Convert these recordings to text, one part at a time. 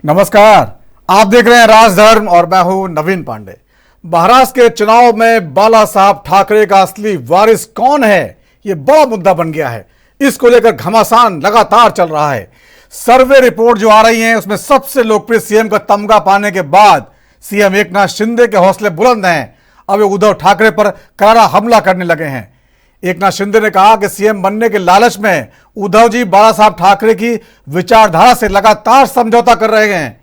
नमस्कार, आप देख रहे हैं राजधर्म और मैं हूं नवीन पांडे। महाराष्ट्र के चुनाव में बाला साहब ठाकरे का असली वारिस कौन है, यह बड़ा मुद्दा बन गया है। इसको लेकर घमासान लगातार चल रहा है। सर्वे रिपोर्ट जो आ रही है उसमें सबसे लोकप्रिय सीएम का तमगा पाने के बाद सीएम एकनाथ शिंदे के हौसले बुलंद हैं। अब वे उद्धव ठाकरे पर करारा हमला करने लगे हैं। एकनाथ शिंदे ने कहा कि सीएम बनने के लालच में उद्धव जी बाला साहब ठाकरे की विचारधारा से लगातार समझौता कर रहे हैं।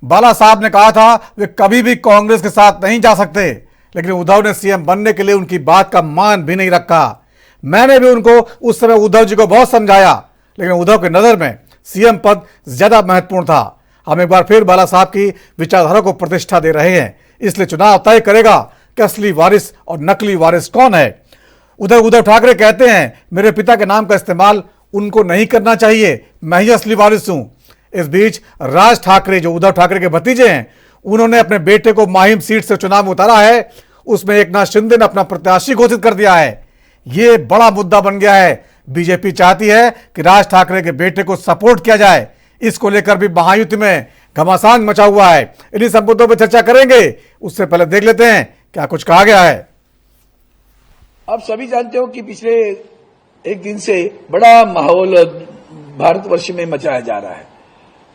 बाला साहब ने कहा था वे कभी भी कांग्रेस के साथ नहीं जा सकते, लेकिन उद्धव ने सीएम बनने के लिए उनकी बात का मान भी नहीं रखा। मैंने भी उनको उस समय उद्धव जी को बहुत समझाया, लेकिन उद्धव की नजर में सीएम पद ज्यादा महत्वपूर्ण था। हम एक बार फिर बाला साहब की विचारधारा को प्रतिष्ठा दे रहे हैं, इसलिए चुनाव तय करेगा कि असली वारिस और नकली वारिस कौन है। उधर उद्धव ठाकरे कहते हैं मेरे पिता के नाम का इस्तेमाल उनको नहीं करना चाहिए, मैं ही असली वारिस हूं। इस बीच राज ठाकरे जो उद्धव ठाकरे के भतीजे हैं, उन्होंने अपने बेटे को माहिम सीट से चुनाव में उतारा है। उसमें एकनाथ शिंदे ने अपना प्रत्याशी घोषित कर दिया है। यह बड़ा मुद्दा बन गया है। बीजेपी चाहती है कि राज ठाकरे के बेटे को सपोर्ट किया जाए। इसको लेकर भी महायुति में घमासान मचा हुआ है। इन्हीं सब मुद्दों पर चर्चा करेंगे। उससे पहले देख लेते हैं क्या कुछ कहा गया है। आप सभी जानते हो कि पिछले एक दिन से बड़ा माहौल भारतवर्ष में मचाया जा रहा है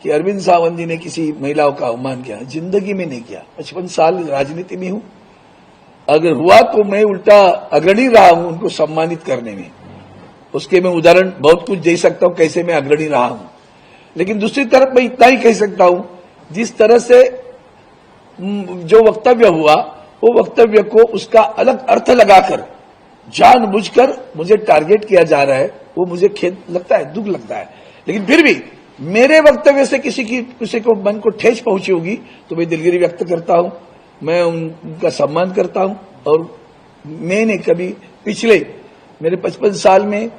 कि अरविंद सावंत जी ने किसी महिलाओं का अवमान किया। जिंदगी में नहीं किया। 55 साल राजनीति में हूं, अगर हुआ तो मैं उल्टा अग्रणी रहा हूं उनको सम्मानित करने में। उसके मैं उदाहरण बहुत कुछ दे सकता हूं कैसे मैं अग्रणी रहा हूं। लेकिन दूसरी तरफ मैं इतना ही कह सकता हूं, जिस तरह से जो वक्तव्य हुआ वो वक्तव्य को उसका अलग अर्थ लगाकर जानबूझकर मुझे टारगेट किया जा रहा है, वो मुझे खेद लगता है, दुख लगता है। लेकिन फिर भी मेरे वक्तव्य से किसी को मन को ठेस पहुंची होगी तो मैं दिलगिरी व्यक्त करता हूं, मैं उनका सम्मान करता हूं। और मैंने कभी पिछले मेरे 55 साल में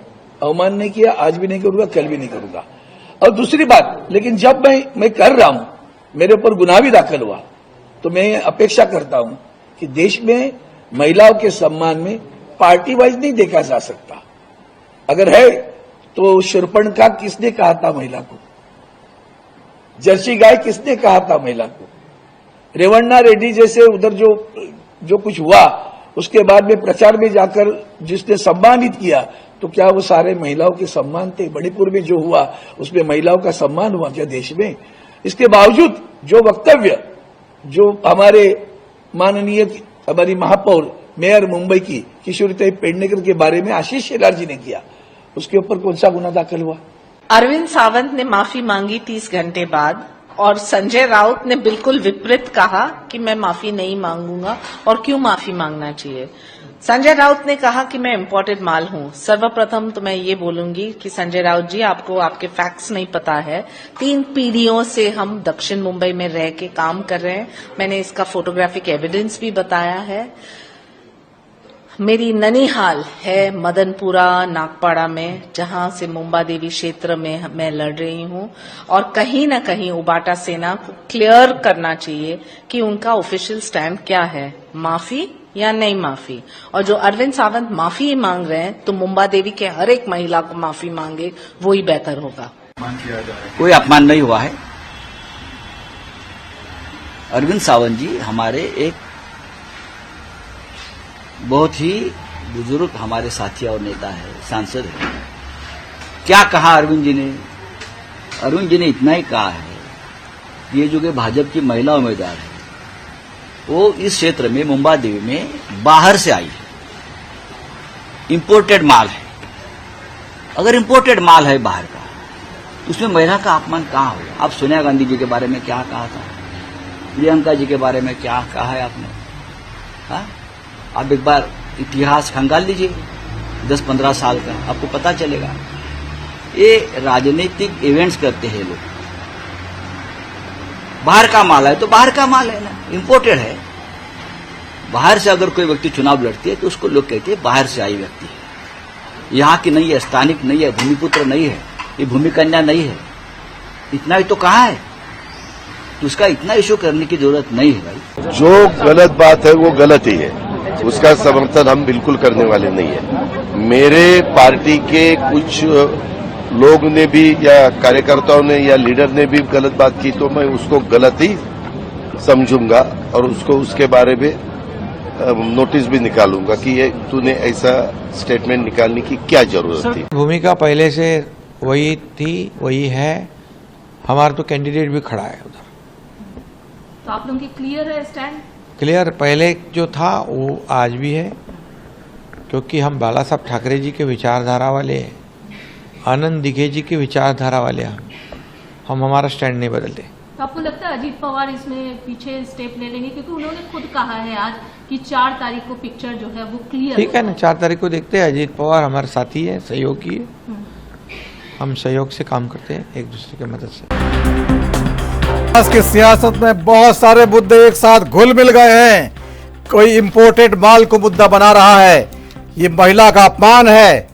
अवमान नहीं किया, आज भी नहीं करूंगा, कल भी नहीं करूंगा। और दूसरी बात, लेकिन जब मैं कर रहा हूं, मेरे ऊपर गुनाह भी दाखिल हुआ, तो मैं अपेक्षा करता हूं कि देश में महिलाओं के सम्मान में पार्टी वाइज नहीं देखा जा सकता। अगर है तो शूर्पणखा किसने कहा था महिला को, जर्सी गाय किसने कहा था महिला को, रेवन्ना रेड्डी जैसे उधर जो कुछ हुआ उसके बाद में प्रचार में जाकर जिसने सम्मानित किया, तो क्या वो सारे महिलाओं के सम्मान थे? मणिपुर में जो हुआ उसमें महिलाओं का सम्मान हुआ क्या देश में? इसके बावजूद जो वक्तव्य जो हमारे माननीय हमारी महापौर मेयर मुंबई की किशोरी पेडनेकर के बारे में आशीष शेलार जी ने किया, उसके ऊपर कौन सा गुना दाखिल हुआ? अरविंद सावंत ने माफी मांगी 30 घंटे बाद, और संजय राउत ने बिल्कुल विपरीत कहा कि मैं माफी नहीं मांगूंगा। और क्यों माफी मांगना चाहिए? संजय राउत ने कहा कि मैं इम्पोर्टेड माल हूं। सर्वप्रथम तो मैं ये बोलूंगी कि संजय राउत जी, आपको आपके फैक्ट्स नहीं पता है। 3 पीढ़ियों से हम दक्षिण मुंबई में रह के काम कर रहे हैं। मैंने इसका फोटोग्राफिक एविडेंस भी बताया है। मेरी ननिहाल है मदनपुरा नागपाड़ा में, जहां से मुंबा देवी क्षेत्र में मैं लड़ रही हूं। और कहीं न कहीं उबाटा सेना को क्लियर करना चाहिए कि उनका ऑफिशियल स्टैंड क्या है, माफी या नहीं माफी। और जो अरविंद सावंत माफी मांग रहे हैं तो मुंबा देवी के हर एक महिला को माफी मांगे, वो ही बेहतर होगा। कोई अपमान नहीं हुआ है। अरविंद सावंत जी हमारे एक बहुत ही बुजुर्ग हमारे साथी और नेता है, सांसद है। क्या कहा अरविंद जी ने? अरविंद जी ने इतना ही कहा है, ये जो कि भाजपा की महिला उम्मीदवार है वो इस क्षेत्र में मुंबा देवी में बाहर से आई है, इंपोर्टेड माल है। अगर इंपोर्टेड माल है बाहर का, तो उसमें महिला का अपमान कहां होगा? आप सोनिया गांधी जी के बारे में क्या कहा था, प्रियंका जी के बारे में क्या कहा है आपने? हाँ, आप एक बार इतिहास खंगाल लीजिए 10-15 साल का, आपको पता चलेगा। ये राजनीतिक इवेंट्स करते हैं लोग। बाहर का माल है तो बाहर का माल है ना, इंपोर्टेड है। बाहर से अगर कोई व्यक्ति चुनाव लड़ती है तो उसको लोग कहते हैं बाहर से आई व्यक्ति है, यहाँ की नहीं है, स्थानिक नहीं है, भूमिपुत्र नहीं है, ये भूमि कन्या नहीं है। इतना ही तो कहा है, तो उसका इतना इशू करने की जरूरत नहीं है भाई। जो गलत बात है वो गलत ही है, उसका समर्थन हम बिल्कुल करने वाले नहीं है। मेरे पार्टी के कुछ लोग ने भी या कार्यकर्ताओं ने या लीडर ने भी गलत बात की तो मैं उसको गलत ही समझूंगा और उसको उसके बारे में नोटिस भी निकालूंगा कि ये तूने ऐसा स्टेटमेंट निकालने की क्या जरूरत थी। भूमिका पहले से वही थी, वही है। हमारा तो कैंडिडेट भी खड़ा है उधर। तो आप लोगों की क्लियर है स्टैंड? क्लियर पहले जो था वो आज भी है, क्योंकि हम बाला साहब ठाकरे जी के विचारधारा वाले हैं, आनंद दिघे जी के विचारधारा वाले हम हमारा स्टैंड नहीं बदलते। तो आपको लगता है अजीत पवार इसमें पीछे स्टेप ले लेंगे, क्योंकि उन्होंने खुद कहा है आज कि 4 तारीख को पिक्चर जो है वो क्लियर। ठीक है ना, 4 तारीख को देखते हैं। अजीत पवार हमारे साथी है, सहयोगी है, हम सहयोग से काम करते हैं एक दूसरे की मदद से। आज की सियासत में बहुत सारे मुद्दे एक साथ घुल मिल गए हैं। कोई इंपोर्टेड माल को मुद्दा बना रहा है, ये महिला का अपमान है।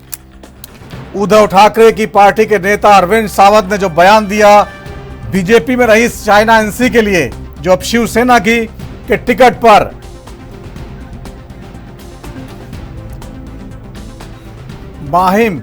उद्धव ठाकरे की पार्टी के नेता अरविंद सावंत ने जो बयान दिया बीजेपी में रही चाइना एनसी के लिए, जो अब शिवसेना की के टिकट पर माहिम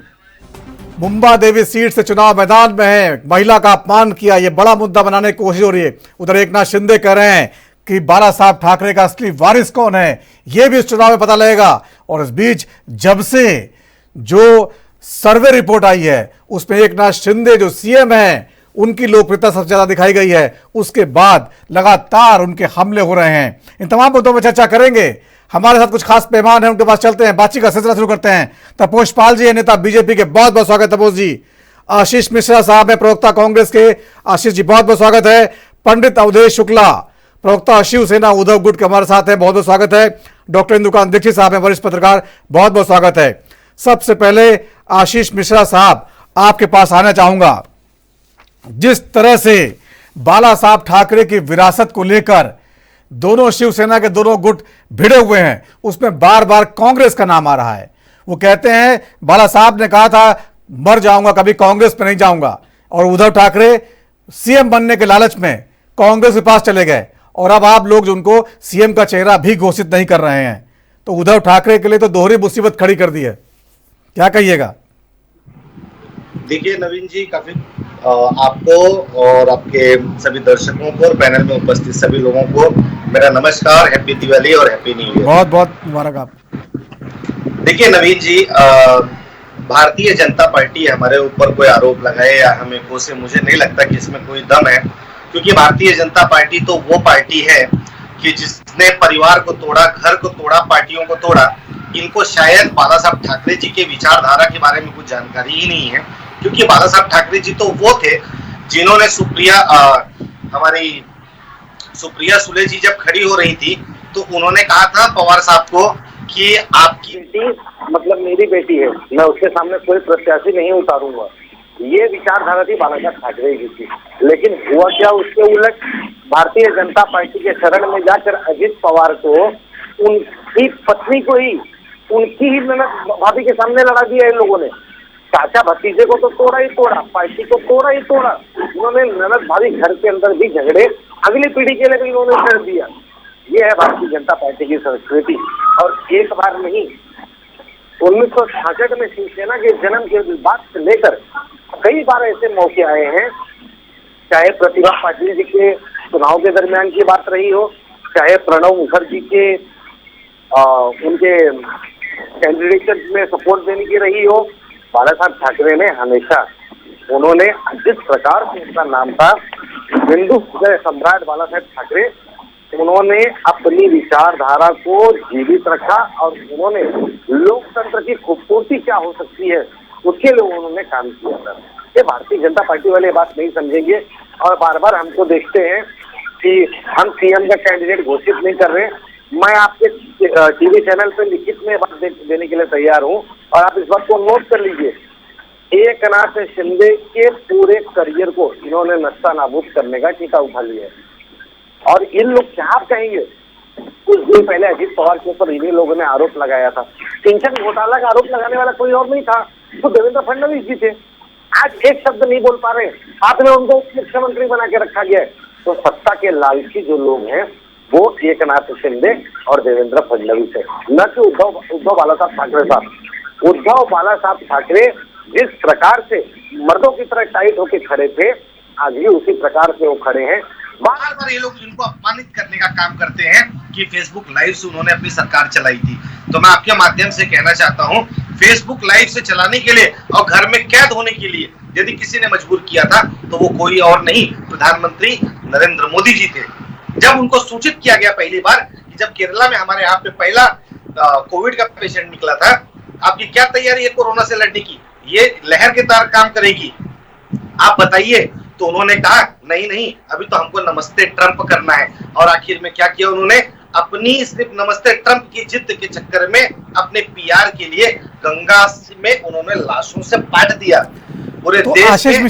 मुंबा देवी सीट से चुनाव मैदान में है, महिला का अपमान किया, यह बड़ा मुद्दा बनाने की कोशिश हो रही है। उधर एकनाथ शिंदे कह रहे हैं कि बाला साहब ठाकरे का असली वारिस कौन है, यह भी इस चुनाव में पता लगेगा। और इस बीच जब से जो सर्वे रिपोर्ट आई है उसमें एकनाथ शिंदे जो सीएम हैं उनकी लोकप्रियता सबसे ज्यादा दिखाई गई है, उसके बाद लगातार उनके हमले हो रहे हैं। इन तमाम मुद्दों पर चर्चा करेंगे। हमारे साथ कुछ खास मेहमान हैं, उनके पास चलते हैं, बातचीत का सिलसिला शुरू करते हैं। तपोष पाल जी है, नेता बीजेपी के, बहुत बहुत स्वागत है तपोष जी। आशीष मिश्रा साहब है, प्रवक्ता कांग्रेस के, आशीष जी बहुत बहुत स्वागत है। पंडित अवधेश शुक्ला, प्रवक्ता शिवसेना उद्धव गुट के, हमारे साथ है, बहुत बहुत स्वागत है। डॉक्टर इंदुकांत दीक्षित साहब है, वरिष्ठ पत्रकार, बहुत बहुत स्वागत है। सबसे पहले आशीष मिश्रा साहब आपके पास आना चाहूंगा। जिस तरह से बाला साहब ठाकरे की विरासत को लेकर दोनों शिवसेना के दोनों गुट भिड़े हुए हैं, उसमें बार बार कांग्रेस का नाम आ रहा है। वो कहते हैं बाला साहब ने कहा था मर जाऊंगा कभी कांग्रेस पे नहीं जाऊंगा, और उद्धव ठाकरे सीएम बनने के लालच में कांग्रेस के पास चले गए, और अब आप लोग जो उनको सीएम का चेहरा भी घोषित नहीं कर रहे हैं, तो उद्धव ठाकरे के लिए तो दोहरी मुसीबत खड़ी कर दी है। क्या कहिएगा? देखिए नवीन जी, काफी आपको और आपके सभी दर्शकों को और पैनल में उपस्थित सभी लोगों को मेरा नमस्कार, हैप्पी दिवाली और हैप्पी न्यू ईयर। बहुत बहुत मुबारक आप। देखिए नवीन जी, भारतीय जनता पार्टी हमारे ऊपर कोई आरोप लगाए या हमें कोसे, मुझे नहीं लगता कि इसमें कोई दम है, क्योंकि भारतीय जनता पार्टी तो वो पार्टी है कि जिसने परिवार को तोड़ा, घर को तोड़ा, पार्टियों को तोड़ा। इनको शायद बाला साहब ठाकरे जी के विचारधारा के बारे में कुछ जानकारी ही नहीं है, क्योंकि बाला साहब ठाकरे जी तो वो थे जिन्होंने हमारी सुप्रिया सुले जी जब खड़ी हो रही थी तो उन्होंने कहा था पवार साहब को कि आपकी बेटी मतलब मेरी बेटी है, मैं उसके सामने कोई प्रत्याशी नहीं उतारूंगा। ये विचारधारा थी बाला साहब ठाकरे जी की। लेकिन हुआ क्या, उसके उलट भारतीय जनता पार्टी के शरण में जाकर अजीत पवार को उनकी पत्नी को ही, उनकी ही ननद भाभी के सामने लड़ा दिया इन लोगों ने। चाचा भतीजे को तो तोड़ा ही तोड़ा, पार्टी को तोड़ा ही तोड़ा। उन्होंने ननद भाभी घर के अंदर भी झगड़े अगली पीढ़ी के लिए भी उन्होंने कर दिया। ये है भारतीय जनता पार्टी की संस्कृति। और एक बार नहीं, 1966 में शिवसेना के जन्म के बाद से लेकर कई बार ऐसे मौके आए हैं, चाहे प्रतिभा पाटिल जी के चुनाव के दरमियान की बात रही हो, चाहे प्रणब मुखर्जी के उनके कैंडिडेट में सपोर्ट देने की रही हो। बाला साहब ठाकरे ने हमेशा, उन्होंने जिस प्रकार से उनका नाम था हिंदू सम्राट बाला साहब ठाकरे, उन्होंने अपनी विचारधारा को जीवित रखा और उन्होंने लोकतंत्र की खूबसूरती क्या हो सकती है उसके लिए उन्होंने काम किया था। ये भारतीय जनता पार्टी वाले बात नहीं समझेंगे और बार बार हमको देखते हैं कि हम सीएम का कैंडिडेट घोषित नहीं कर रहे। मैं आपके टीवी चैनल पे लिखित में बात देने के लिए तैयार हूं और आप इस बात को नोट कर लीजिए। एकनाथ शिंदे के पूरे करियर को इन्होंने नस्ता नाबूद करने का टीका उठा लिया है। और इन लोग क्या कहेंगे, कुछ दिन पहले अजीत पवार के ऊपर इन्हीं लोगों ने आरोप लगाया था। पेंशन घोटाला का आरोप लगाने वाला कोई और नहीं था, तो देवेंद्र फडणवीस जी थे। आज एक शब्द नहीं बोल पा रहे, आपने उनको मुख्यमंत्री बना के रखा गया है। तो सत्ता के लालची जो लोग हैं वो एकनाथ शिंदे और देवेंद्र फडणवीस है, न कि उद्धव बाला साहब ठाकरे साहब। उद्धव बाला साहब ठाकरे जिस प्रकार से मर्दों की तरह टाइट होके खड़े थे, आज भी उसी प्रकार से वो खड़े हैं। बार बार ये लोग इनको अपमानित करने का काम करते हैं कि फेसबुक लाइव से उन्होंने अपनी सरकार चलाई थी। तो मैं आपके माध्यम से कहना चाहता हूं, फेसबुक लाइव से चलाने के लिए और घर में कैद होने के लिए यदि किसी ने मजबूर किया था तो वो कोई और नहीं, प्रधानमंत्री नरेंद्र मोदी जी थे। जब उनको सूचित किया गया पहली बार कि जब केरला में हमारे यहाँ पे पहला कोविड का पेशेंट निकला था, आपकी क्या तैयारी है कोरोना से लड़ने की, ये लहर के तरह काम करेगी, आप बताइए। तो उन्होंने कहा नहीं, अभी तो हमको नमस्ते ट्रंप करना है। और आखिर में क्या किया उन्होंने, अपनी सिर्फ नमस्ते ट्रंप की जिद के चक्कर में अपने पीआर के लिए गंगा में उन्होंने लाशों से पाट दिया पूरे तो देश आशीष में।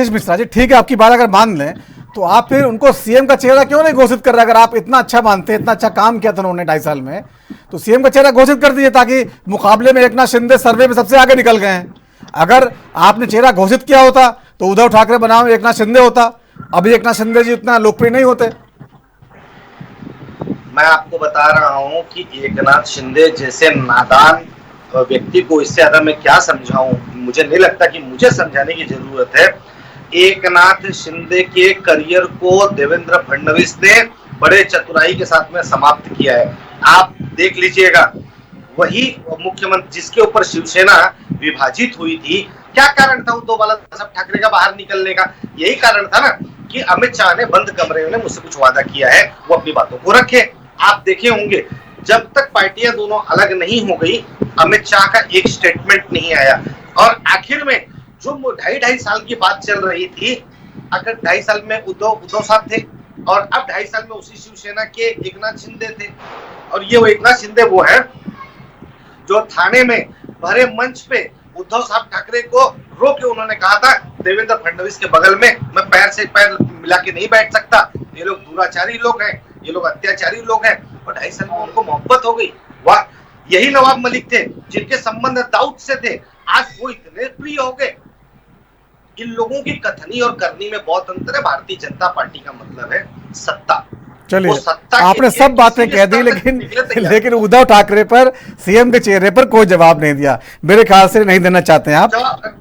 मिश्रा जी ठीक है, आपकी बात अगर मान लें तो आप फिर उनको सीएम का चेहरा क्यों नहीं घोषित कर रहे? अगर आप इतना अच्छा मानते हैं, इतना अच्छा काम किया था उन्होंने 2.5 साल में, तो सीएम का चेहरा घोषित कर दीजिए, ताकि मुकाबले में एकनाथ शिंदे सर्वे में सबसे आगे निकल गए हैं। अगर आपने चेहरा घोषित किया होता तो उद्धव ठाकरे बनाम एकनाथ शिंदे होता। अभी एकनाथ शिंदे जी उतना लोकप्रिय नहीं होते। मैं आपको बता रहा हूं कि एकनाथ शिंदे जैसे नादान व्यक्ति को इससे ज्यादा मैं क्या समझाऊं, मुझे नहीं लगता कि मुझे समझाने की जरूरत है। एकनाथ शिंदे के करियर को देवेंद्र फडणवीस ने बड़े चतुराई के साथ में समाप्त किया है। आप देख लीजिएगा, वही मुख्यमंत्री जिसके ऊपर शिवसेना विभाजित हुई थी, क्या कारण था उद्धव बालासाहब ठाकरे का बाहर निकलने का? यही कारण था ना कि अमित शाह ने बंद कमरे में मुझसे कुछ वादा किया है, वो अपनी बातों को रखे। आप देखे होंगे, जब तक पार्टियां दोनों अलग नहीं हो गई, अमित शाह का एक स्टेटमेंट नहीं आया। और आखिर में जो 2.5 साल की बात चल रही थी, अगर 2.5 साल में उद्धव साहब थे और अब 2.5 साल में उसी शिवसेना के एकनाथ शिंदे थे। और ये वो एकनाथ शिंदे वो है जो थाने में भरे मंच पे उद्धव साहब ठाकरे को रोक के उन्होंने कहा था, देवेंद्र फडणवीस के बगल में मैं पैर से पैर मिला के नहीं बैठ सकता, ये लोग दुराचारी लोग हैं, ये लोग अत्याचारी लोग हैं। और 2.5 साल में उनको मोहब्बत हो गई। वाह, यही नवाब मलिक थे जिनके संबंध दाऊद से थे, आज वो इतने प्रिय हो गए। इन लोगों की कथनी और करनी में बहुत अंतर है। भारतीय जनता पार्टी का मतलब है सत्ता। चलिए, आपने सब बातें कह दी, लेकिन उद्धव ठाकरे पर, सीएम के चेहरे पर कोई जवाब नहीं दिया। मेरे ख्याल से नहीं देना चाहते हैं आप।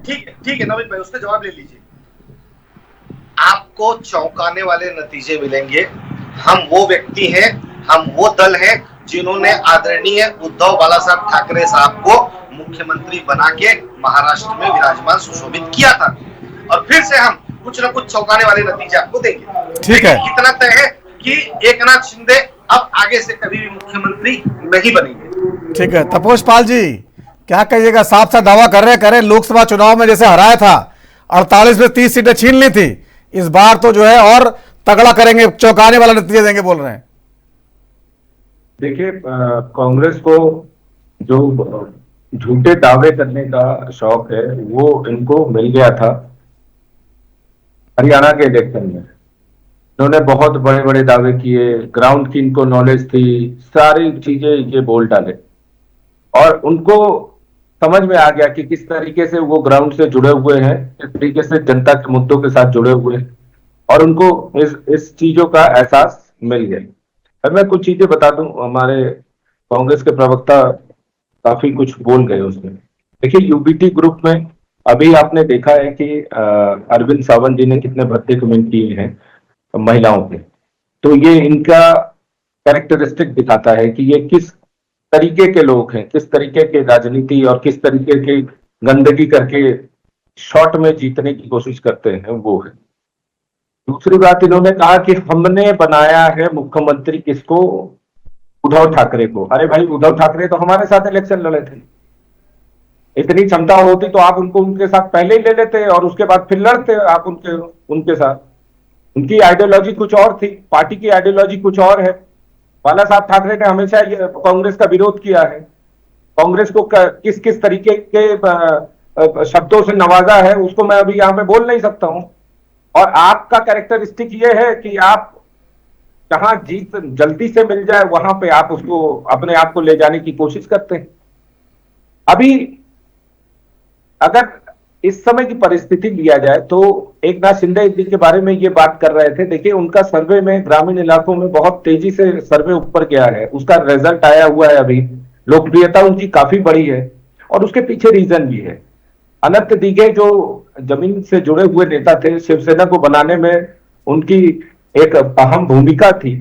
ठीक है नवीन भाई, उसका जवाब ले लीजिए। आपको चौंकाने वाले नतीजे मिलेंगे। हम वो व्यक्ति हैं, हम वो दल हैं जिन्होंने आदरणीय उद्धव बालासाहब ठाकरे साहब को मुख्यमंत्री बना के महाराष्ट्र में विराजमान सुशोभित किया था। और फिर से हम कुछ न कुछ चौंकाने वाले नतीजे आपको देंगे। ठीक है, इतना तय है कि एकनाथ शिंदे अब आगे से कभी भी मुख्यमंत्री नहीं बनेंगे। ठीक है, तपोष पाल जी क्या कहिएगा? साफ साफ दावा कर रहे लोकसभा चुनाव में जैसे हराया था, 48 में 30 सीटें छीन ली थी, इस बार तो जो है और तगड़ा करेंगे, चौंकाने वाला नतीजे देंगे, बोल रहे हैं। देखिए, कांग्रेस को जो झूठे दावे करने का शौक है वो इनको मिल गया था हरियाणा के इलेक्शन में। इन्होंने बहुत बड़े बड़े दावे किए, ग्राउंड की इनको नॉलेज थी, सारी चीजें ये बोल डाले और उनको समझ में आ गया कि किस तरीके से वो ग्राउंड से जुड़े हुए हैं, किस तरीके से जनता के मुद्दों के साथ जुड़े हुए हैं, और उनको इस चीजों का एहसास मिल गया। अब मैं कुछ चीजें बता दूं, हमारे कांग्रेस के प्रवक्ता काफी कुछ बोल गए उसमें। देखिए, यूबीटी ग्रुप में अभी आपने देखा है कि अरविंद सावंत जी ने कितने भद्दे कमेंट किए हैं महिलाओं पे, तो ये इनका कैरेक्टरिस्टिक दिखाता है कि ये किस तरीके के लोग हैं, किस तरीके के राजनीति और किस तरीके की गंदगी करके शॉर्ट में जीतने की कोशिश करते हैं, वो है। दूसरी बात, इन्होंने कहा कि हमने बनाया है मुख्यमंत्री किसको, उद्धव ठाकरे को। अरे भाई, उद्धव ठाकरे तो हमारे साथ इलेक्शन लड़े थे। इतनी क्षमता होती तो आप उनको उनके साथ पहले ही ले लेते और उसके बाद फिर लड़ते आप उनके साथ। उनकी आइडियोलॉजी कुछ और थी, पार्टी की आइडियोलॉजी कुछ और है। बाला साहब ठाकरे ने हमेशा कांग्रेस का विरोध किया है, कांग्रेस को किस किस तरीके के शब्दों से नवाजा है उसको मैं अभी यहाँ पे बोल नहीं सकता हूँ। और आपका कैरेक्टरिस्टिक ये है कि आप जहां जीत जल्दी से मिल जाए वहां पे आप उसको अपने आप को ले जाने की कोशिश करते हैं। अभी अगर इस समय की परिस्थिति लिया जाए तो एकनाथ शिंदे जी के बारे में ये बात कर रहे थे। देखिए, उनका सर्वे में ग्रामीण इलाकों में बहुत तेजी से सर्वे ऊपर गया है, उसका रिजल्ट आया हुआ है अभी। लोकप्रियता उनकी काफी बड़ी है और उसके पीछे रीजन भी है। अनंत दिघे जो जमीन से जुड़े हुए नेता थे, शिवसेना को बनाने में उनकी एक अहम भूमिका थी,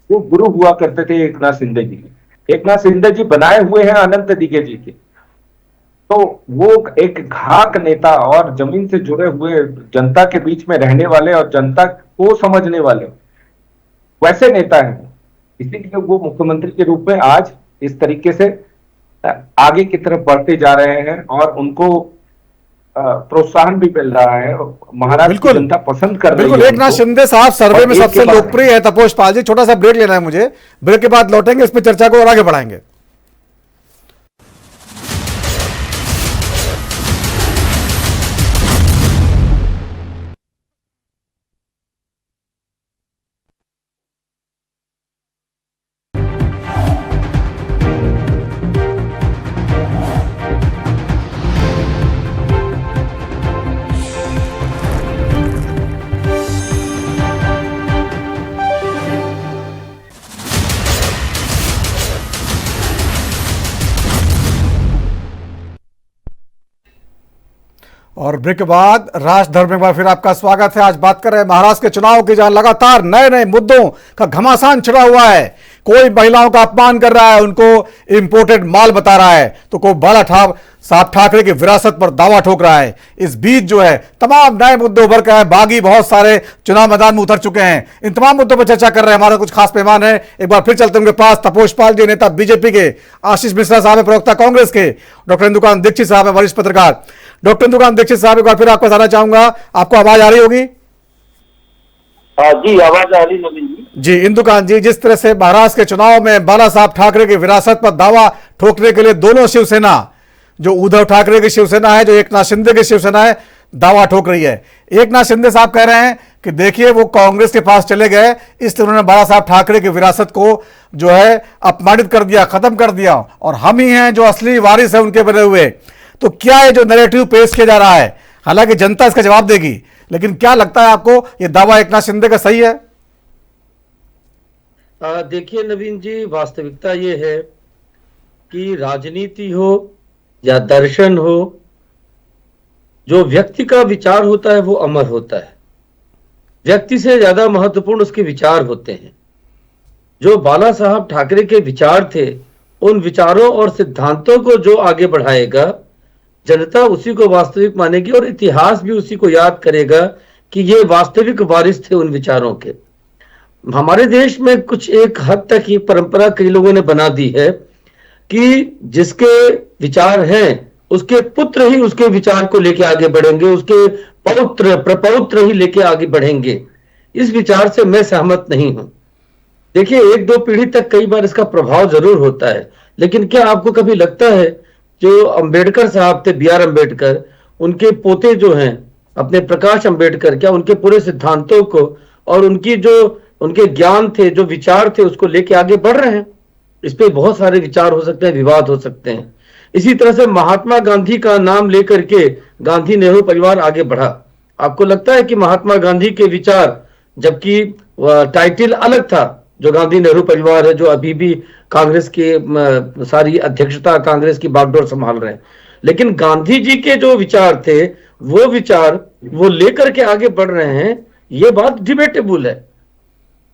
वो गुरु हुआ करते थे एकनाथ शिंदे जी। एकनाथ शिंदे जी बनाए हुए हैं अनंत दिघे जी के, तो वो एक घाक नेता और जमीन से जुड़े हुए जनता के बीच में रहने वाले और जनता को समझने वाले वैसे नेता हैं। इसीलिए वो मुख्यमंत्री के रूप में आज इस तरीके से आगे की तरफ बढ़ते जा रहे हैं और उनको प्रोत्साहन भी मिल रहा है। महाराष्ट्र की जनता पसंद कर रही है। बिल्कुल, एकनाथ शिंदे साहब सर्वे में सबसे लोकप्रिय है। तपोष पाल जी, छोटा सा ब्रेक लेना है मुझे, ब्रेक के बाद लौटेंगे, इस पर चर्चा को और आगे बढ़ाएंगे। और ब्रेक के बाद राजधर्म में एक बार फिर आपका स्वागत है। आज बात कर रहे हैं महाराष्ट्र के चुनाव की, जहां लगातार नए नए मुद्दों का घमासान छिड़ा हुआ है। कोई महिलाओं का अपमान कर रहा है, उनको इंपोर्टेड माल बता रहा है, तो कोई बाला साहब ठाकरे की विरासत पर दावा ठोक रहा है। इस बीच जो है तमाम नए मुद्दे उभर कर आए, बागी बहुत सारे चुनाव मैदान में उतर चुके हैं। इन तमाम मुद्दों पर चर्चा कर रहे हैं, हमारे कुछ खास मेहमान हैं। एक बार फिर चलते हैं उनके पास। तपोष पाल जी नेता बीजेपी के, आशीष मिश्रा साहब है प्रवक्ता कांग्रेस के, डॉक्टर इंदुकांत दीक्षित साहब है वरिष्ठ पत्रकार। डॉक्टर इंदुकांत दीक्षित साहब, एक बार फिर आपको बताना चाहूंगा, आपको आवाज आ रही होगी? जी आवाज आ रही नवीन जी। जी इंदुकांत जी, जिस तरह से महाराष्ट्र के चुनाव में बाला साहब ठाकरे की विरासत पर दावा ठोकने के लिए दोनों शिवसेना, जो उद्धव ठाकरे की शिवसेना है, जो एकनाथ शिंदे की शिवसेना है, दावा ठोक रही है। एकनाथ शिंदे साहब कह रहे हैं कि देखिए वो कांग्रेस के पास चले गए, इसलिए उन्होंने बाला साहब ठाकरे की विरासत को जो है अपमानित कर दिया, खत्म कर दिया, और हम ही हैं जो असली वारिस है उनके बने हुए। तो क्या ये जो नैरेटिव पेश किया जा रहा है, हालांकि जनता इसका जवाब देगी, लेकिन क्या लगता है आपको ये दावा एकनाथ शिंदे का सही है? देखिए नवीन जी, वास्तविकता ये है कि राजनीति हो या दर्शन हो, जो व्यक्ति का विचार होता है वो अमर होता है। व्यक्ति से ज्यादा महत्वपूर्ण उसके विचार होते हैं। जो बाला साहब ठाकरे के विचार थे, उन विचारों और सिद्धांतों को जो आगे बढ़ाएगा, जनता उसी को वास्तविक मानेगी और इतिहास भी उसी को याद करेगा कि ये वास्तविक वारिस थे उन विचारों के। हमारे देश में कुछ एक हद तक ये परंपरा कई लोगों ने बना दी है कि जिसके विचार हैं उसके पुत्र ही उसके विचार को लेके आगे बढ़ेंगे, उसके पौत्र प्रपौत्र ही लेके आगे बढ़ेंगे। इस विचार से मैं सहमत नहीं हूं। देखिए, एक दो पीढ़ी तक कई बार इसका प्रभाव जरूर होता है, लेकिन क्या आपको कभी लगता है जो अंबेडकर साहब थे, बी.आर. अंबेडकर, उनके पोते जो हैं अपने प्रकाश अंबेडकर, क्या उनके पूरे सिद्धांतों को और उनकी जो उनके ज्ञान थे, जो विचार थे, उसको लेके आगे बढ़ रहे हैं? इस पे बहुत सारे विचार हो सकते हैं, विवाद हो सकते हैं। इसी तरह से महात्मा गांधी का नाम लेकर के गांधी नेहरू परिवार आगे बढ़ा। आपको लगता है कि महात्मा गांधी के विचार, जबकि टाइटल अलग था, जो गांधी नेहरू परिवार है, जो अभी भी कांग्रेस की सारी अध्यक्षता, कांग्रेस की बागडोर संभाल रहे हैं, लेकिन गांधी जी के जो विचार थे, वो विचार वो लेकर के आगे बढ़ रहे हैं। ये बात डिबेटेबल है।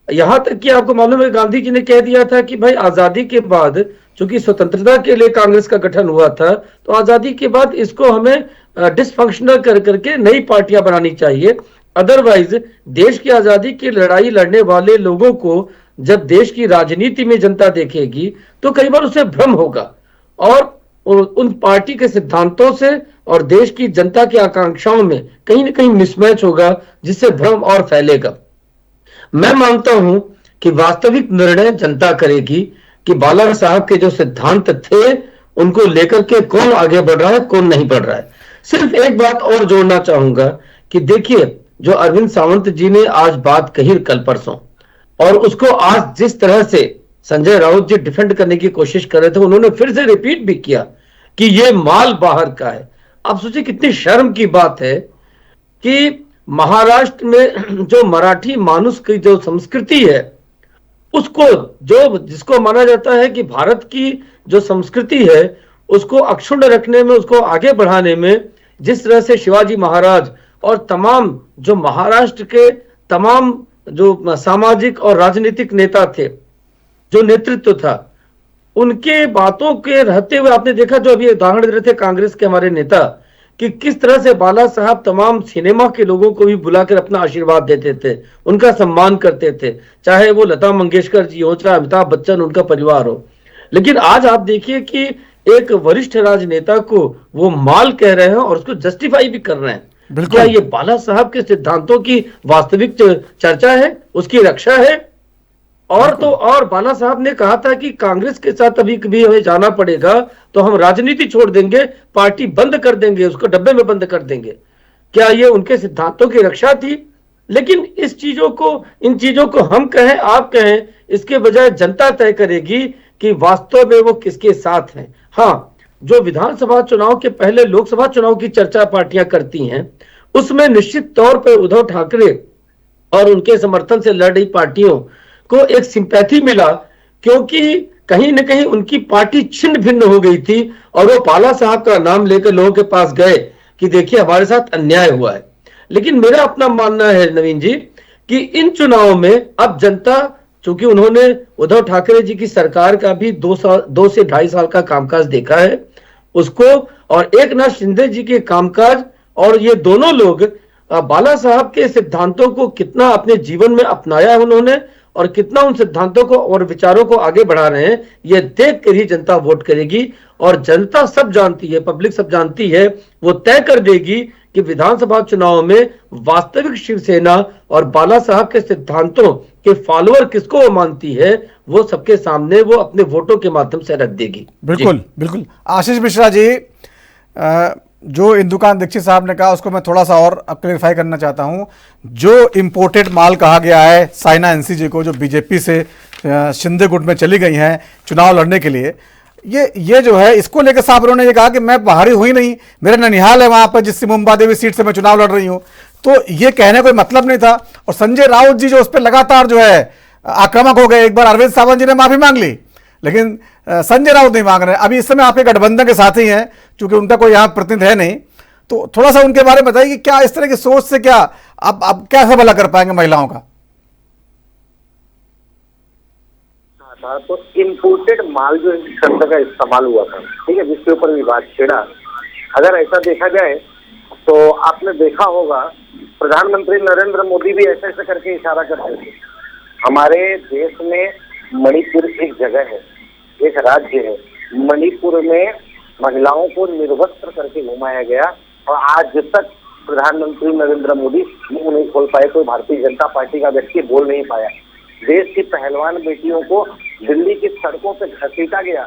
यहां तक कि आपको मालूम है, गांधी जी ने कह दिया था कि भाई आजादी के बाद, चूंकि स्वतंत्रता के लिए कांग्रेस का गठन हुआ था, तो आजादी के बाद इसको हमें डिसफंक्शनल कर करके नई पार्टियां बनानी चाहिए। अदरवाइज देश की आजादी की लड़ाई लड़ने वाले लोगों को जब देश की राजनीति में जनता देखेगी तो कई बार उसे भ्रम होगा और उन पार्टी के सिद्धांतों से और देश की जनता की आकांक्षाओं में कहीं ना कहीं मिसमैच होगा, जिससे भ्रम और फैलेगा। मैं मानता हूं कि वास्तविक निर्णय जनता करेगी कि बाला साहब के जो सिद्धांत थे उनको लेकर के कौन आगे बढ़ रहा है, कौन नहीं बढ़ रहा है। सिर्फ एक बात और जोड़ना चाहूंगा कि देखिए, जो अरविंद सावंत जी ने आज बात कही कल परसों, और उसको आज जिस तरह से संजय राउत जी डिफेंड करने की कोशिश कर रहे थे, उन्होंने फिर से रिपीट भी किया कि ये माल बाहर का है। आप सोचिए कितनी शर्म की बात है कि महाराष्ट्र में जो मराठी मानुष की जो संस्कृति है, उसको जिसको माना जाता है कि भारत की जो संस्कृति है उसको अक्षुण्ण रखने में, उसको आगे बढ़ाने में जिस तरह से शिवाजी महाराज और तमाम जो महाराष्ट्र के तमाम जो सामाजिक और राजनीतिक नेता थे, जो नेतृत्व था, उनके बातों के रहते हुए आपने देखा, जो अभी उदाहरण दे रहे थे कांग्रेस के हमारे नेता, कि किस तरह से बाला साहब तमाम सिनेमा के लोगों को भी बुलाकर अपना आशीर्वाद देते थे, उनका सम्मान करते थे, चाहे वो लता मंगेशकर जी हो, चाहे अमिताभ बच्चन उनका परिवार हो। लेकिन आज आप देखिए कि एक वरिष्ठ राजनेता को वो माल कह रहे हैं और उसको जस्टिफाई भी कर रहे हैं। क्या ये बाला साहब के सिद्धांतों की वास्तविक चर्चा है, उसकी रक्षा है? और तो और बाला साहब ने कहा था कि कांग्रेस के साथ अभी कभी हमें जाना पड़ेगा तो हम राजनीति छोड़ देंगे, पार्टी बंद कर देंगे, उसको डब्बे में बंद कर देंगे। क्या ये उनके सिद्धांतों की रक्षा थी? लेकिन इन चीजों को हम कहें, आप कहें, इसके बजाय जनता तय करेगी कि वास्तव में वो किसके साथ हैं। हाँ, जो विधानसभा चुनाव के पहले लोकसभा चुनाव की चर्चा पार्टियां करती हैं, उसमें निश्चित तौर पर उद्धव ठाकरे और उनके समर्थन से लड़ रही पार्टियों को एक सिंपैथी मिला, क्योंकि कहीं न कहीं उनकी पार्टी छिन्न भिन्न हो गई थी और वो बाला साहब का नाम लेकर लोगों के पास गए कि देखिए हमारे साथ अन्याय हुआ है। लेकिन मेरा अपना मानना है नवीन जी कि इन चुनावों में अब जनता, चूंकि उन्होंने उद्धव ठाकरे जी की सरकार का भी 2 से 2.5 साल का कामकाज देखा है उसको, और एकनाथ शिंदे जी के कामकाज, और ये दोनों लोग बाला साहब के सिद्धांतों को कितना अपने जीवन में अपनाया है उन्होंने और कितना उन सिद्धांतों को और विचारों को आगे बढ़ा रहे हैं, ये देख कर ही जनता वोट करेगी। और जनता सब जानती है, पब्लिक सब जानती है, वो तय कर देगी कि विधानसभा चुनाव में वास्तविक शिवसेना और बाला साहब के सिद्धांतों के फॉलोअर किसको वो मानती है, वो सबके सामने वो अपने वोटों के माध्यम से रख देगी। बिल्कुल बिल्कुल। आशीष मिश्रा जी, जो इंदुकांत दीक्षित साहब ने कहा उसको मैं थोड़ा सा और क्लेरिफाई करना चाहता हूं। जो इंपोर्टेड माल कहा गया है साइना एनसीजे को, जो बीजेपी से शिंदे गुट में चली गई हैं चुनाव लड़ने के लिए, ये जो है इसको लेकर साहब उन्होंने ये कहा कि मैं बाहरी हुई नहीं, मेरा ननिहाल है वहां पर जिससे मुंबा देवी सीट से मैं चुनाव लड़ रही हूं। तो ये कहने कोई मतलब नहीं था। और संजय राउत जी जो उस पर लगातार जो है आक्रामक हो गए, एक बार अरविंद सावंत जी ने माफी मांग ली, लेकिन संजय राउत नहीं मांग रहे। अभी इस समय आपके गठबंधन के साथी हैं, क्योंकि उनका कोई यहाँ प्रतिनिधि है नहीं, तो थोड़ा सा उनके बारे में बताइए कि क्या इस तरह की सोच से क्या आप कैसे भला कर पाएंगे महिलाओं का? तो इम्पोर्टेड माल जो शब्द का इस्तेमाल हुआ था, ठीक है, जिसके ऊपर विवाद छिड़ा, अगर ऐसा देखा जाए तो आपने देखा होगा प्रधानमंत्री नरेंद्र मोदी भी ऐसे ऐसे करके इशारा करते थे। हमारे देश में मणिपुर एक जगह है, एक राज्य है, मणिपुर में महिलाओं को निर्वस्त्र करके घुमाया गया और आज तक प्रधानमंत्री नरेंद्र मोदी मुंह नहीं खोल पाए, कोई भारतीय जनता पार्टी का व्यक्ति बोल नहीं पाया। देश की पहलवान बेटियों को दिल्ली की सड़कों पे घसीटा गया,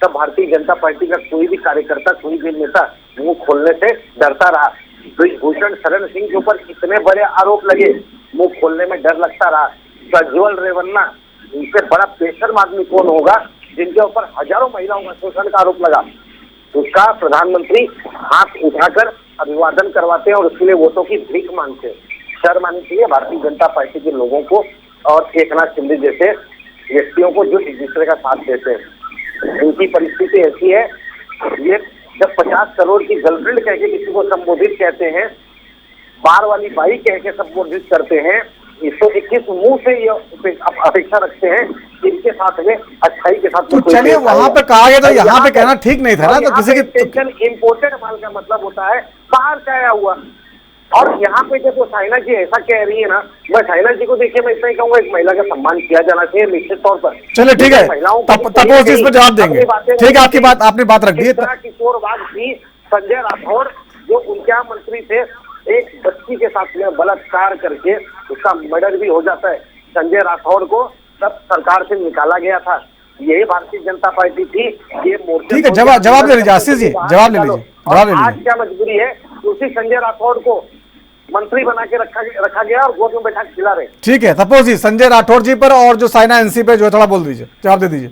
तब भारतीय जनता पार्टी का कोई भी कार्यकर्ता, कोई भी नेता मुंह खोलने से डरता रहा। ब्रिजभूषण शरण सिंह के ऊपर इतने बड़े आरोप लगे, मुंह खोलने में डर लगता रहा। प्रज्वल रेवन्ना, इनसे बड़ा बेशर्म आदमी कौन होगा जिनके ऊपर हजारों महिलाओं का शोषण का आरोप लगा, उसका प्रधानमंत्री हाथ उठाकर अभिवादन करवाते हैं और उसके लिए वोटों की भीख मांगते हैं। शर्म आनी चाहिए भारतीय जनता पार्टी के लोगों को और एकनाथ शिंदे जैसे व्यक्तियों को जो एक दूसरे का साथ देते हैं। इनकी परिस्थिति ऐसी है, ये जब 50 करोड़ की गर्लफ्रेंड कह के किसी को संबोधित कहते हैं, बार वाली बाई कह के संबोधित करते हैं, 121 मुंह से ये अपेक्षा रखते हैं कि इनके साथ में अच्छाई के साथ। तो चलिए वहां पर कहा गया था, यहाँ पे कहना ठीक नहीं था ना, तो किसी की इम्पोर्टेड माल का मतलब होता है बाहर से आया हुआ। और यहाँ पे जब वो साइना जी ऐसा कह रही है ना, मैं साइना जी को देखिए मैं इतना ही कहूंगा, एक महिला का सम्मान किया जाना चाहिए निश्चित तौर पर। चलिए ठीक है, तपोज इस पर जवाब देंगे। ठीक है, आपने बात रख दी। किशोर वाघ भी, संजय राठौड़ जो उनके यहाँ मंत्री थे, एक बच्ची के साथ में बलात्कार करके उसका मर्डर भी हो जाता है। संजय राठौड़ को तब सरकार से निकाला गया था। यही भारतीय जनता पार्टी थी। ये मोर्चे ठीक है, जवाब ले लीजिए आशीष जी, जवाब ले लीजिए। आज क्या मजबूरी है, उसी संजय राठौड़ को मंत्री बना के रखा गया और गोद में बैठा के खिला रहे। ठीक है, तपोज जी संजय राठौड़ जी पर और जो साइना एनसी पे जो है थोड़ा बोल दीजिए, जवाब दे दीजिए।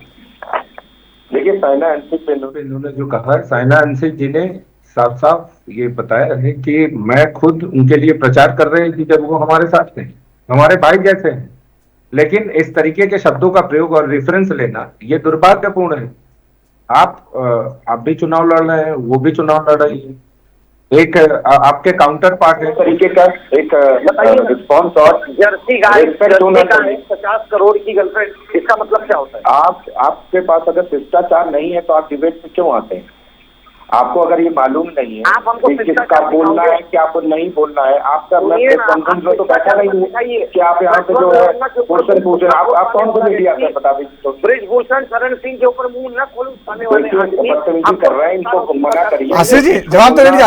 देखिए साइना एनसी पे इन्होंने जो कहा, साइना एनसी जी ने साफ साफ ये बताया है कि मैं खुद उनके लिए प्रचार कर रही थी जब वो हमारे साथ थे, हमारे भाई जैसे हैं। लेकिन इस तरीके के शब्दों का प्रयोग और रेफरेंस लेना ये दुर्भाग्यपूर्ण है। आप भी चुनाव लड़ रहे हैं, वो भी चुनाव लड़ रही है, एक आपके काउंटर पार्ट है तरीके का एक रिस्पॉन्स और जर्सी गाय 50 करोड़ की गर्लफ्रेंड, इसका मतलब क्या होता है? आपके पास अगर शिष्टाचार नहीं है तो आप डिबेट में क्यों आते हैं? आपको अगर ये मालूम नहीं है आप हमको कि किसका बोलना है क्या आपको नहीं बोलना है, आपका कॉन्फ्रेंस में तो बैठा नहीं है कि आप यहाँ पे जो है क्वेश्चन पूछ रहे हैं। आप कौन सा मीडिया से बता दीजिए। ब्रिजभूषण शरण सिंह के ऊपर मुंह न खोलूं, सामने वाले बदतमीजी कर रहे हैं, इनको मना करिए। आशीष जी जवाब तो ले लीजिए।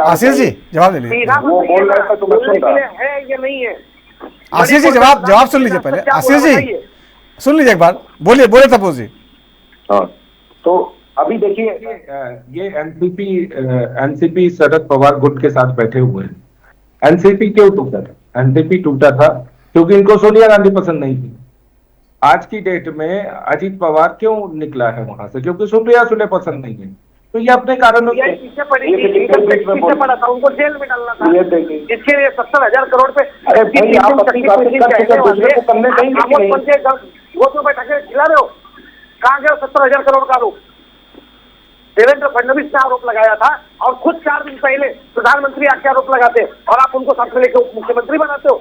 आशीष जी जवाब ले लीजिए। वो बोल रहे थे तो मैं सुन रहा है या नहीं है? आशीष जी जवाब सुन लीजिए पहले। आशीष जी सुन लीजिए एक बार, बोले तपोज जी। हाँ, तो अभी देखिए ये एनसीपी शरद पवार गुट के साथ बैठे हुए हैं। एनसीपी क्यों टूटा था? एनसीपी टूटा था क्योंकि इनको सोनिया गांधी पसंद नहीं थी। आज की डेट में अजीत पवार क्यों निकला है वहां से? क्योंकि सुप्रिया सुले पसंद नहीं है। तो ये अपने कारण पीछे पड़ा था, उनको जेल में डालना था। इसके लिए 70,000 करोड़ पे वो बैठा के खिला रहे हो। कहाँ गए 70,000 करोड़ का आरोप? देवेंद्र फडणवीस ने आरोप लगाया था और खुद 4 दिन पहले प्रधानमंत्री आके आरोप लगाते और आप उनको साथ में लेकर उप मुख्यमंत्री बनाते हो।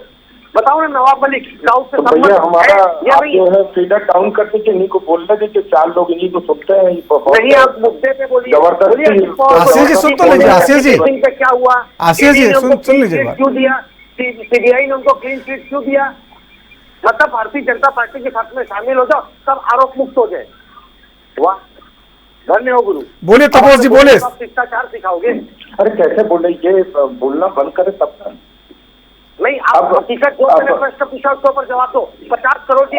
बताओ ना, नवाब मलिक राउत से हमारा जो है फीडर डाउन करते कि इन्हीं को बोलने दीजिए, 4 लोग इन्हीं को सुनते हैं। नहीं, आप मुद्दे पे बोलिए। आशीष जी सुन तो लीजिए। आशीष जी पे क्या हुआ? आशीष जी सुन लीजिए। क्यों दिया सीबीआई ने उनको क्लीन चिट क्यों दिया? मतलब भारतीय जनता पार्टी के साथ में शामिल हो जाओ, सब आरोप मुक्त हो जाए। वाह, धन्य हो गुरु। बोलिए तपोज जी, बोले। शिष्टाचार सिखाओगे? अरे कैसे बोले, ये बोलना बंद करे तब ना। नहीं, आप हकीकत जो मैंने प्रश्न पूछा उसके ऊपर जवाब दो। 50 करोड़ की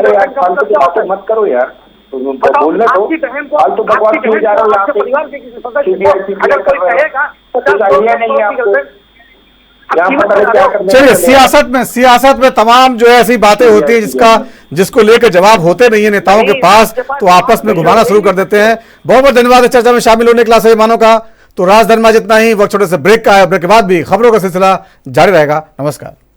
मत करो यार, बोलने दो। आपकी बहन को फालतू बकवास क्यों जा रहा है? परिवार के किसी सदस्य अगर कोई कहेगा 50 करोड़ चलिए, सियासत में तमाम जो है ऐसी बातें होती हैं जिसको लेकर जवाब होते नहीं है नेताओं के पास, तो आपस में घुमाना शुरू कर देते हैं। बहुत बहुत धन्यवाद इस चर्चा में शामिल होने के लिए सभी मानों का। तो राजधर्म में जितना ही वक्त छोटे से ब्रेक का है, ब्रेक के बाद भी खबरों का सिलसिला जारी रहेगा। नमस्कार।